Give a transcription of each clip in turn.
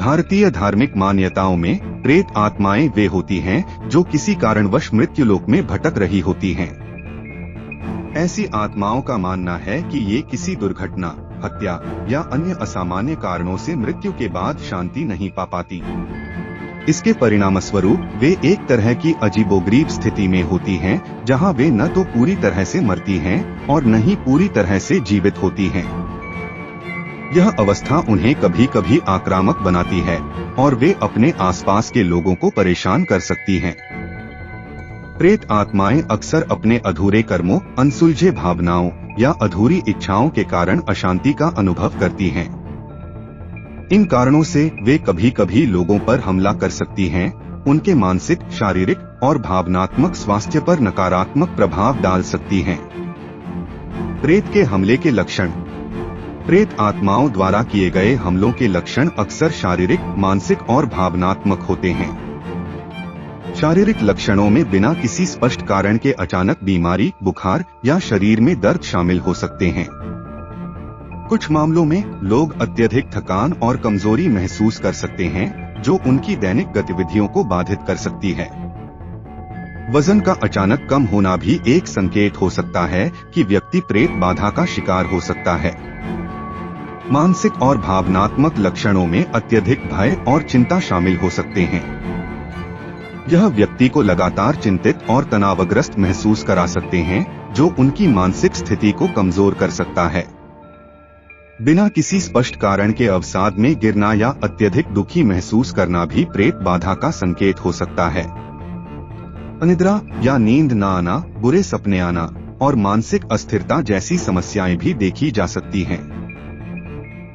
भारतीय धार्मिक मान्यताओं में प्रेत आत्माएं वे होती हैं जो किसी कारणवश मृत्युलोक में भटक रही होती हैं। ऐसी आत्माओं का मानना है कि ये किसी दुर्घटना, हत्या या अन्य असामान्य कारणों से मृत्यु के बाद शांति नहीं पा पाती। इसके परिणामस्वरूप वे एक तरह की अजीबोगरीब स्थिति में होती हैं, जहां वे न तो पूरी तरह से मरती हैं और न ही पूरी तरह से जीवित होती हैं। यह अवस्था उन्हें कभी कभी आक्रामक बनाती है और वे अपने आसपास के लोगों को परेशान कर सकती हैं। प्रेत आत्माएं अक्सर अपने अधूरे कर्मों, अनसुलझे भावनाओं या अधूरी इच्छाओं के कारण अशांति का अनुभव करती हैं। इन कारणों से वे कभी कभी लोगों पर हमला कर सकती हैं, उनके मानसिक, शारीरिक और भावनात्मक स्वास्थ्य पर नकारात्मक प्रभाव डाल सकती हैं। प्रेत के हमले के लक्षण। प्रेत आत्माओं द्वारा किए गए हमलों के लक्षण अक्सर शारीरिक, मानसिक और भावनात्मक होते हैं। शारीरिक लक्षणों में बिना किसी स्पष्ट कारण के अचानक बीमारी, बुखार या शरीर में दर्द शामिल हो सकते हैं। कुछ मामलों में लोग अत्यधिक थकान और कमजोरी महसूस कर सकते हैं, जो उनकी दैनिक गतिविधियों को बाधित कर सकती है। वजन का अचानक कम होना भी एक संकेत हो सकता है कि व्यक्ति प्रेत बाधा का शिकार हो सकता है। मानसिक और भावनात्मक लक्षणों में अत्यधिक भय और चिंता शामिल हो सकते हैं। यह व्यक्ति को लगातार चिंतित और तनावग्रस्त महसूस करा सकते हैं, जो उनकी मानसिक स्थिति को कमजोर कर सकता है। बिना किसी स्पष्ट कारण के अवसाद में गिरना या अत्यधिक दुखी महसूस करना भी प्रेत बाधा का संकेत हो सकता है। अनिद्रा या नींद न आना, बुरे सपने आना और मानसिक अस्थिरता जैसी समस्याएं भी देखी जा सकती हैं।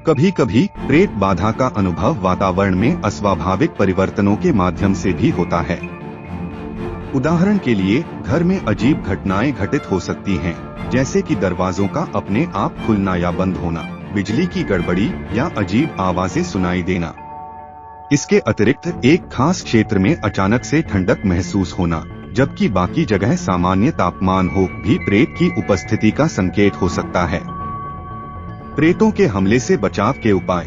कभी कभी प्रेत बाधा का अनुभव वातावरण में अस्वाभाविक परिवर्तनों के माध्यम से भी होता है। उदाहरण के लिए, घर में अजीब घटनाएं घटित हो सकती हैं, जैसे कि दरवाजों का अपने आप खुलना या बंद होना, बिजली की गड़बड़ी या अजीब आवाजें सुनाई देना। इसके अतिरिक्त एक खास क्षेत्र में अचानक से ठंडक महसूस होना, जबकि बाकी जगह सामान्य तापमान हो, भी प्रेत की उपस्थिति का संकेत हो सकता है। प्रेतों के हमले से बचाव के उपाय।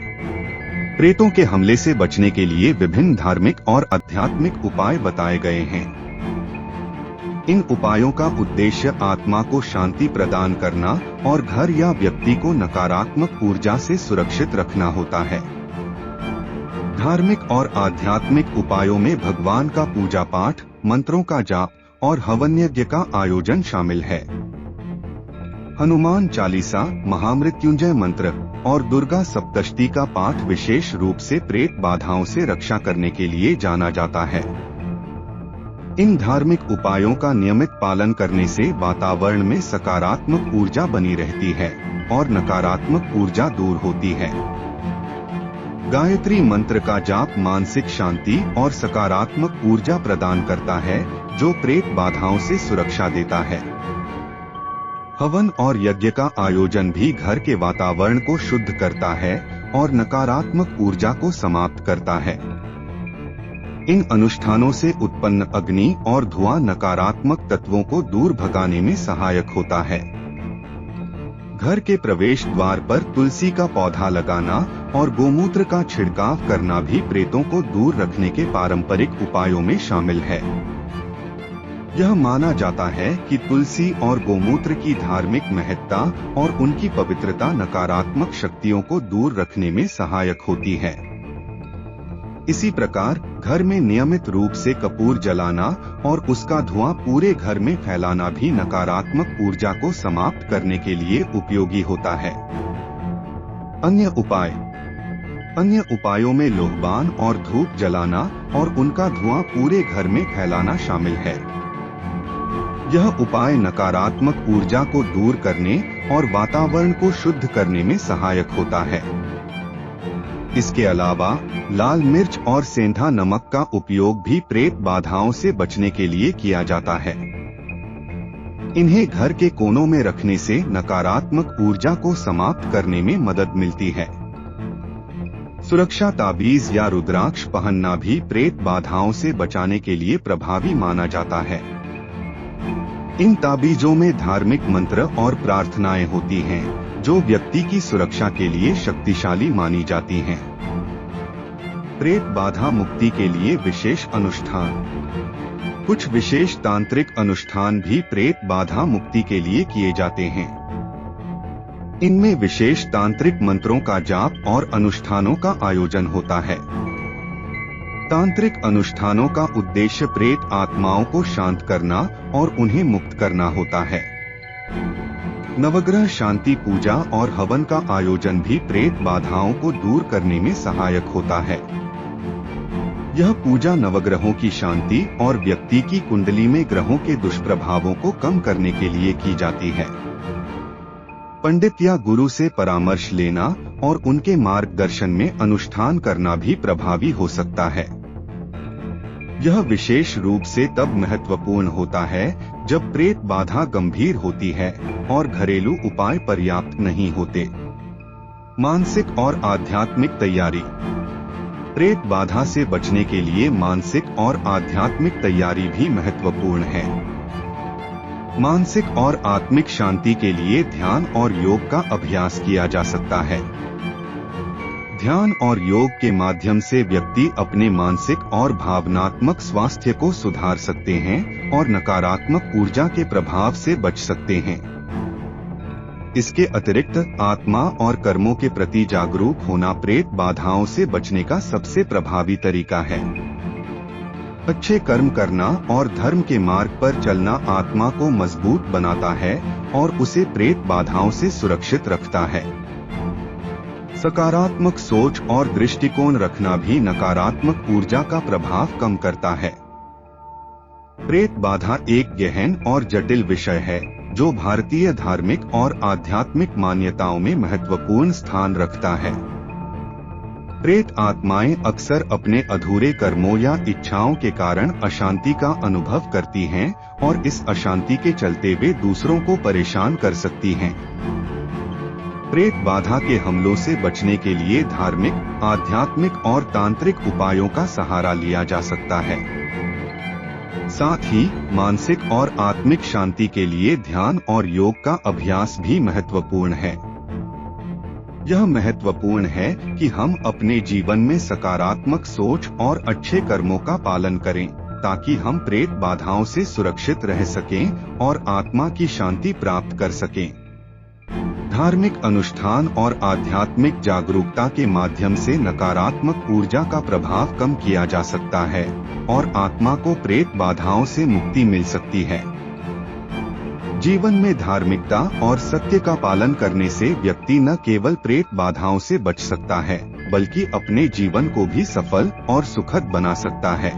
प्रेतों के हमले से बचने के लिए विभिन्न धार्मिक और आध्यात्मिक उपाय बताए गए हैं। इन उपायों का उद्देश्य आत्मा को शांति प्रदान करना और घर या व्यक्ति को नकारात्मक ऊर्जा से सुरक्षित रखना होता है। धार्मिक और आध्यात्मिक उपायों में भगवान का पूजा पाठ, मंत्रों का जाप और हवन यज्ञ का आयोजन शामिल है। हनुमान चालीसा, महामृत्युंजय मंत्र और दुर्गा सप्तशती का पाठ विशेष रूप से प्रेत बाधाओं से रक्षा करने के लिए जाना जाता है। इन धार्मिक उपायों का नियमित पालन करने से वातावरण में सकारात्मक ऊर्जा बनी रहती है और नकारात्मक ऊर्जा दूर होती है। गायत्री मंत्र का जाप मानसिक शांति और सकारात्मक ऊर्जा प्रदान करता है, जो प्रेत बाधाओं से सुरक्षा देता है। हवन और यज्ञ का आयोजन भी घर के वातावरण को शुद्ध करता है और नकारात्मक ऊर्जा को समाप्त करता है। इन अनुष्ठानों से उत्पन्न अग्नि और धुआं नकारात्मक तत्वों को दूर भगाने में सहायक होता है। घर के प्रवेश द्वार पर तुलसी का पौधा लगाना और गोमूत्र का छिड़काव करना भी प्रेतों को दूर रखने के पारंपरिक उपायों में शामिल है। यह माना जाता है कि तुलसी और गोमूत्र की धार्मिक महत्ता और उनकी पवित्रता नकारात्मक शक्तियों को दूर रखने में सहायक होती है। इसी प्रकार घर में नियमित रूप से कपूर जलाना और उसका धुआं पूरे घर में फैलाना भी नकारात्मक ऊर्जा को समाप्त करने के लिए उपयोगी होता है। अन्य उपायों में लोहबान और धूप जलाना और उनका धुआं पूरे घर में फैलाना शामिल है। यह उपाय नकारात्मक ऊर्जा को दूर करने और वातावरण को शुद्ध करने में सहायक होता है। इसके अलावा लाल मिर्च और सेंधा नमक का उपयोग भी प्रेत बाधाओं से बचने के लिए किया जाता है। इन्हें घर के कोनों में रखने से नकारात्मक ऊर्जा को समाप्त करने में मदद मिलती है। सुरक्षा ताबीज या रुद्राक्ष पहनना भी प्रेत बाधाओं से बचाने के लिए प्रभावी माना जाता है। इन ताबीजों में धार्मिक मंत्र और प्रार्थनाएं होती हैं, जो व्यक्ति की सुरक्षा के लिए शक्तिशाली मानी जाती हैं। प्रेत बाधा मुक्ति के लिए विशेष अनुष्ठान। कुछ विशेष तांत्रिक अनुष्ठान भी प्रेत बाधा मुक्ति के लिए किए जाते हैं। इनमें विशेष तांत्रिक मंत्रों का जाप और अनुष्ठानों का आयोजन होता है। तांत्रिक अनुष्ठानों का उद्देश्य प्रेत आत्माओं को शांत करना और उन्हें मुक्त करना होता है। नवग्रह शांति पूजा और हवन का आयोजन भी प्रेत बाधाओं को दूर करने में सहायक होता है। यह पूजा नवग्रहों की शांति और व्यक्ति की कुंडली में ग्रहों के दुष्प्रभावों को कम करने के लिए की जाती है। पंडित या गुरु से परामर्श लेना और उनके मार्गदर्शन में अनुष्ठान करना भी प्रभावी हो सकता है। यह विशेष रूप से तब महत्वपूर्ण होता है जब प्रेत बाधा गंभीर होती है और घरेलू उपाय पर्याप्त नहीं होते। मानसिक और आध्यात्मिक तैयारी। प्रेत बाधा से बचने के लिए मानसिक और आध्यात्मिक तैयारी भी महत्वपूर्ण है। मानसिक और आत्मिक शांति के लिए ध्यान और योग का अभ्यास किया जा सकता है। ध्यान और योग के माध्यम से व्यक्ति अपने मानसिक और भावनात्मक स्वास्थ्य को सुधार सकते हैं और नकारात्मक ऊर्जा के प्रभाव से बच सकते हैं। इसके अतिरिक्त आत्मा और कर्मों के प्रति जागरूक होना प्रेत बाधाओं से बचने का सबसे प्रभावी तरीका है। अच्छे कर्म करना और धर्म के मार्ग पर चलना आत्मा को मजबूत बनाता है और उसे प्रेत बाधाओं से सुरक्षित रखता है। सकारात्मक सोच और दृष्टिकोण रखना भी नकारात्मक ऊर्जा का प्रभाव कम करता है। प्रेत बाधा एक गहन और जटिल विषय है जो भारतीय धार्मिक और आध्यात्मिक मान्यताओं में महत्वपूर्ण स्थान रखता है। प्रेत आत्माएं अक्सर अपने अधूरे कर्मों या इच्छाओं के कारण अशांति का अनुभव करती हैं और इस अशांति के चलते वे दूसरों को परेशान कर सकती हैं। प्रेत बाधा के हमलों से बचने के लिए धार्मिक, आध्यात्मिक और तांत्रिक उपायों का सहारा लिया जा सकता है। साथ ही मानसिक और आत्मिक शांति के लिए ध्यान और योग का अभ्यास भी महत्वपूर्ण है। यह महत्वपूर्ण है कि हम अपने जीवन में सकारात्मक सोच और अच्छे कर्मों का पालन करें ताकि हम प्रेत बाधाओं से सुरक्षित रह सकें और आत्मा की शांति प्राप्त कर सकें। धार्मिक अनुष्ठान और आध्यात्मिक जागरूकता के माध्यम से नकारात्मक ऊर्जा का प्रभाव कम किया जा सकता है और आत्मा को प्रेत बाधाओं से मुक्ति मिल सकती है। जीवन में धार्मिकता और सत्य का पालन करने से व्यक्ति न केवल प्रेत बाधाओं से बच सकता है बल्कि अपने जीवन को भी सफल और सुखद बना सकता है।